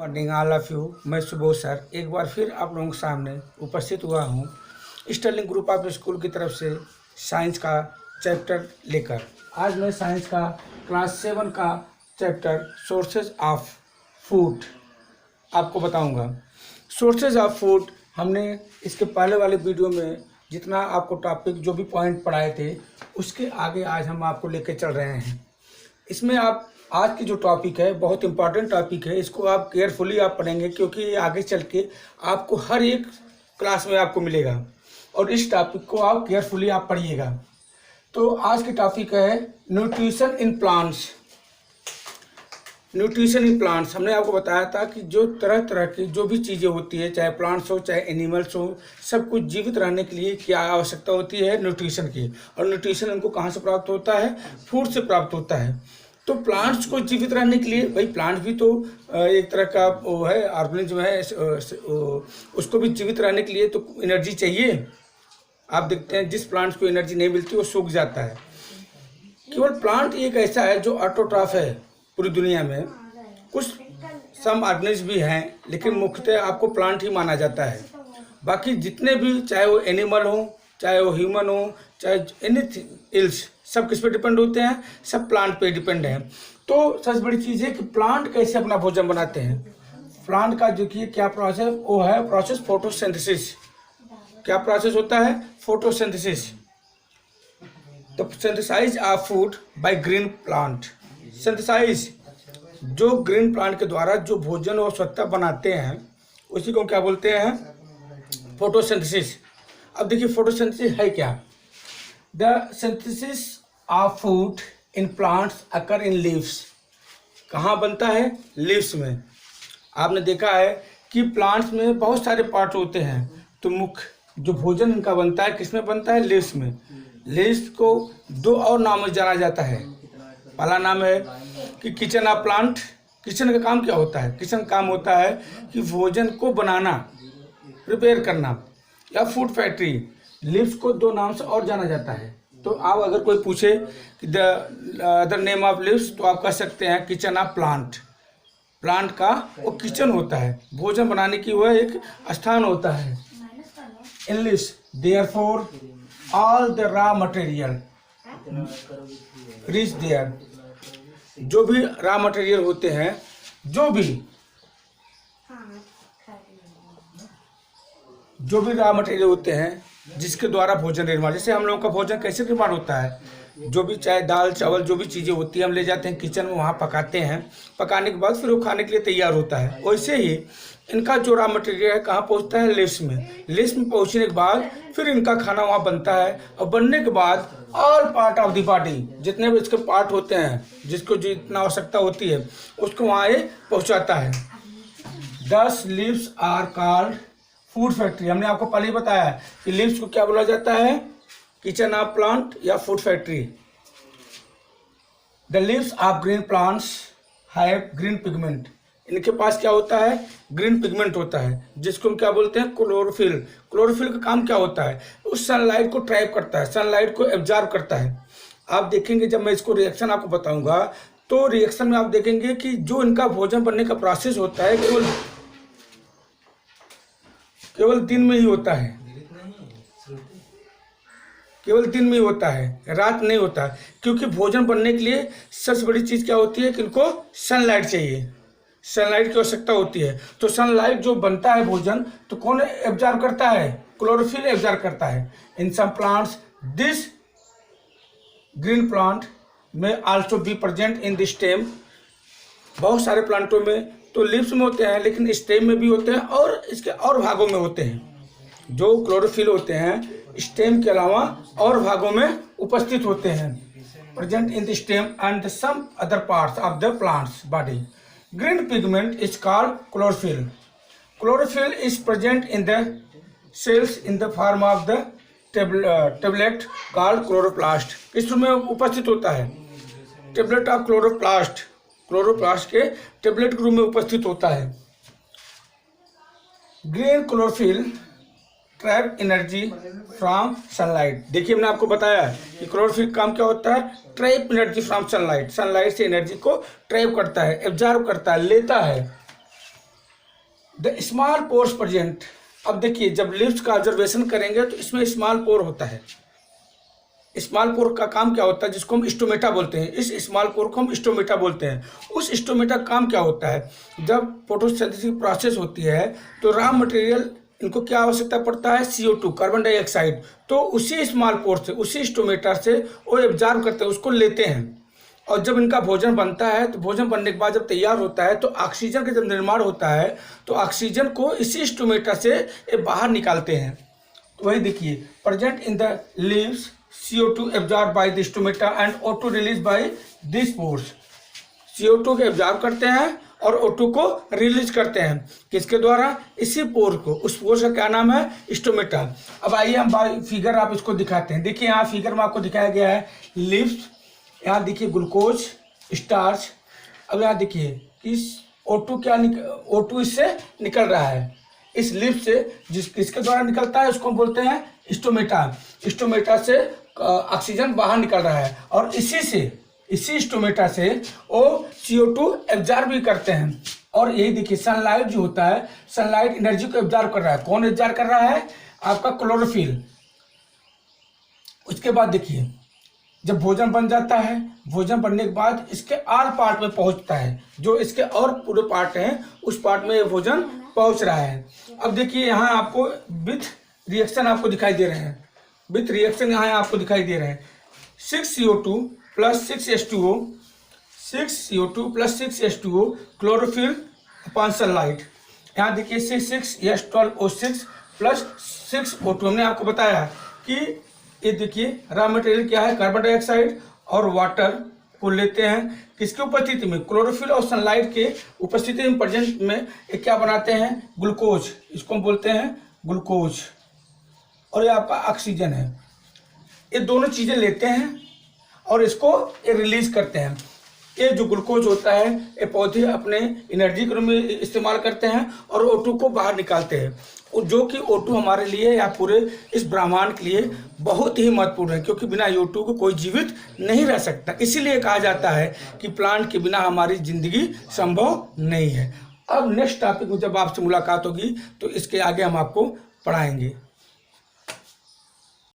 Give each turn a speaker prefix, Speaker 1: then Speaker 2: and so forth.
Speaker 1: Morning all of you. मैं Subodh sir एक बार फिर आप लोगों के सामने उपस्थित हुआ हूँ स्टर्लिंग ग्रुप ऑफ स्कूल की तरफ से साइंस का चैप्टर लेकर। आज मैं साइंस का क्लास 7 का चैप्टर सोर्सेज ऑफ फूड आपको बताऊंगा। सोर्सेज ऑफ फूड हमने इसके पहले वाले वीडियो में जितना आपको टॉपिक जो भी पॉइंट पढ़ाए थे उसके आगे आज हम आपको लेकर चल रहे हैं। इसमें आप आज की जो टॉपिक है बहुत इंपॉर्टेंट टॉपिक है, इसको आप केयरफुली आप पढ़ेंगे क्योंकि ये आगे चल के आपको हर एक क्लास में आपको मिलेगा और इस टॉपिक को आप केयरफुली आप पढ़िएगा। तो आज की टॉपिक है nutrition in plants. Nutrition in plants हमने आपको बताया था कि जो तरह तरह की जो भी चीज़ें होती है, चाहे प्लांट्स हो चाहे एनिमल्स हो, सब कुछ जीवित रहने के लिए क्या आवश्यकता होती है, न्यूट्रिशन की। और न्यूट्रिशन उनको कहाँ से प्राप्त होता है? फूड से प्राप्त होता है। तो प्लांट्स को जीवित रहने के लिए, भाई प्लांट भी तो एक तरह का वो है, ऑर्गेनिज्म है, उसको भी जीवित रहने के लिए तो एनर्जी चाहिए। आप देखते हैं जिस प्लांट्स को एनर्जी नहीं मिलती वो सूख जाता है। केवल प्लांट एक ऐसा है जो ऑटोट्रॉफ है पूरी दुनिया में। कुछ सम ऑर्गेनिज्म भी हैं लेकिन मुख्यतः आपको प्लांट ही माना जाता है। बाकी जितने भी, चाहे वो एनिमल हो, चाहे वो ह्यूमन हो, चाहे एनीथिंग एल्स, सब किस पे डिपेंड होते हैं? सब प्लांट पे डिपेंड हैं। तो सबसे बड़ी चीज़ है कि प्लांट कैसे अपना भोजन बनाते हैं। प्लांट का जो कि क्या प्रोसेस, वो है प्रोसेस फोटोसिंथेसिस। क्या प्रोसेस होता है? फोटोसिंथेसिस। तो synthesise of food by green plant. Synthesise जो ग्रीन प्लांट के द्वारा जो भोजन और स्वच्छता बनाते हैं उसी को क्या बोलते हैं? फोटोसिंथेसिस। अब देखिए फोटोसिंथेसिस है क्या? The synthesis of food in plants occur in leaves. कहाँ बनता है? लीव्स में। आपने देखा है कि प्लांट्स में बहुत सारे पार्ट होते हैं, तो मुख्य जो भोजन इनका बनता है किसमें बनता है? लीव्स में। लीव्स को दो और नामों से जाना जाता है। पहला नाम है कि किचन ऑफ प्लांट। किचन का काम क्या होता है? किचन का काम होता है कि भोजन को बनाना, प्रिपेयर करना। या फूड फैक्ट्री। लीव्स को दो नाम से और जाना जाता है। तो आप अगर कोई पूछे कि the other name of leaves, तो आप कह सकते हैं किचन ऑफ प्लांट। प्लांट का वो किचन होता है, भोजन बनाने की वह एक स्थान होता है। In leaves therefore all the raw material reach there. जो भी रॉ मटेरियल होते हैं, जो भी रॉ मटेरियल होते हैं जिसके द्वारा भोजन निर्माण, जैसे हम लोगों का भोजन कैसे निर्माण होता है, जो भी चाहे दाल चावल जो भी चीज़ें होती है हम ले जाते हैं किचन में, वहाँ पकाते हैं। पकाने के बाद फिर वो खाने के लिए तैयार होता है। वैसे ही इनका जो रॉ मटेरियल है कहाँ पहुँचता है? लीव्स में। लीव्स में पहुँचने के बाद फिर इनका खाना वहाँ बनता है और बनने के बाद all part of the body, जितने भी इसके पार्ट होते हैं जिसको जितना आवश्यकता होती है उसको वहाँ ये पहुँचाता है। 10 leaves are called food factory. हमने आपको पहले ही बताया है कि लीव्स को क्या बोला जाता है? किचन ऑफ प्लांट या food factory. The leaves of green plants have green pigment. इनके पास क्या होता है? ग्रीन पिगमेंट होता है, जिसको हम क्या बोलते हैं? क्लोरोफिल। क्लोरोफिल का काम क्या होता है? उस सनलाइट को ट्रैप करता है, सनलाइट को एब्जॉर्ब करता है। आप देखेंगे जब मैं इसको रिएक्शन आपको बताऊंगा तो रिएक्शन में आप देखेंगे कि जो इनका भोजन बनने का प्रोसेस होता है केवल दिन में ही होता है। केवल दिन में ही होता है, रात नहीं होता। क्योंकि भोजन बनने के लिए सबसे बड़ी चीज़ क्या होती है कि इनको सनलाइट चाहिए, सनलाइट की आवश्यकता होती है। तो सनलाइट जो बनता है भोजन, तो कौन एब्जॉर्ब करता है? क्लोरोफिल एब्जॉर्ब करता है। In some plants this green plant में also be present in the stem. बहुत सारे प्लांटों में तो लीव्स में होते हैं लेकिन स्टेम में भी होते हैं और इसके और भागों में होते हैं। जो क्लोरोफिल होते हैं स्टेम के अलावा और भागों में उपस्थित होते हैं। Present in the stem and some other parts of the plants body. Green pigment is called chlorophyll. Chlorophyll is present in the cells in the form of the tablet called chloroplast. किस रूप में उपस्थित होता है? Tablet of chloroplast. Chloroplast के tablet के रूप में उपस्थित होता है। Green chlorophyll trap energy from sunlight. देखिए मैंने आपको बताया कि क्लोरोफिल का काम क्या होता है? Trap energy from sunlight. Sunlight से एनर्जी को ट्रैप करता है, एब्जॉर्ब करता है, लेता है। The small pores present. अब देखिए जब लिप्स का ऑब्जर्वेशन करेंगे तो इसमें स्मॉल पोर होता है। स्मॉल पोर का काम क्या होता है, जिसको हम स्टोमेटा बोलते हैं, इस स्मॉल पोर को हम स्टोमेटा बोलते हैं। उस स्टोमेटा का काम क्या होता है, जब फोटोसिंथेसिस प्रोसेस होती है तो रॉ मटेरियल इनको क्या आवश्यकता पड़ता है, CO2 कार्बन डाइऑक्साइड, तो उसी स्मॉल पोर से, उसी स्टोमेटा से वो एब्जॉर्ब करते हैं, उसको लेते हैं। और जब इनका भोजन बनता है तो भोजन बनने के बाद जब तैयार होता है तो ऑक्सीजन का जब निर्माण होता है तो ऑक्सीजन को इसी स्टोमेटा से ये बाहर निकालते हैं। तो वही देखिए, present in the leaves CO2 absorb by the stomata and O2 release by this pores. CO2 को एब्जॉर्ब करते हैं और O2 को रिलीज करते हैं, किसके द्वारा, इसी पोर को। उस पोर का क्या नाम है, स्टोमेटा। अब आइए हम बाई फिगर आप इसको दिखाते हैं। देखिए यहाँ फिगर में आपको दिखाया गया है लिव्स, यहाँ देखिए ग्लूकोज, स्टार्च। अब यहाँ देखिए इस O2 क्या O2 इससे निकल रहा है, इस लिप्स से, किसके द्वारा निकलता है, उसको बोलते हैं स्टोमेटा। स्टोमेटा से ऑक्सीजन बाहर निकल रहा है और इसी स्टोमेटा से वो CO2 एब्जॉर्ब भी करते हैं। और यही देखिए सनलाइट जो होता है, सनलाइट एनर्जी को एब्जॉर्ब कर रहा है। कौन एब्जॉर्ब कर रहा है, आपका क्लोरोफिल। उसके बाद देखिए जब भोजन बन जाता है, भोजन बनने के बाद इसके आर पार्ट में पहुंचता है, जो इसके और पूरे पार्ट हैं उस पार्ट में ये भोजन पहुंच रहा है। अब देखिए यहाँ आपको विथ रिएक्शन आपको दिखाई दे रहे हैं, विथ रिएक्शन यहाँ आपको दिखाई दे रहे हैं। 6CO2 plus 6H2O, 6CO2 plus 6H2O chlorophyll upon sunlight. यहाँ देखिए 6H12O6 प्लस 6O2। हमने आपको बताया कि ये देखिए रॉ मटेरियल क्या है, कार्बन डाइऑक्साइड और वाटर को लेते हैं, किसकी उपस्थिति में, क्लोरोफिल और सनलाइट के उपस्थिति में, प्रेजेंट में ये क्या बनाते हैं, ग्लूकोज, इसको हम बोलते हैं ग्लूकोज। और ये आपका ऑक्सीजन है। ये दोनों चीज़ें लेते हैं और इसको ये रिलीज करते हैं। ये जो ग्लूकोज होता है ये पौधे अपने एनर्जी के रूप में इस्तेमाल करते हैं और O2 को बाहर निकालते हैं, जो कि O2 हमारे लिए या पूरे इस ब्रह्मांड के लिए बहुत ही महत्वपूर्ण है, क्योंकि बिना O2 को कोई जीवित नहीं रह सकता। इसीलिए कहा जाता है कि प्लांट के बिना हमारी जिंदगी संभव नहीं है। अब नेक्स्ट टॉपिक में जब आपसे मुलाकात होगी तो इसके आगे हम आपको पढ़ाएंगे।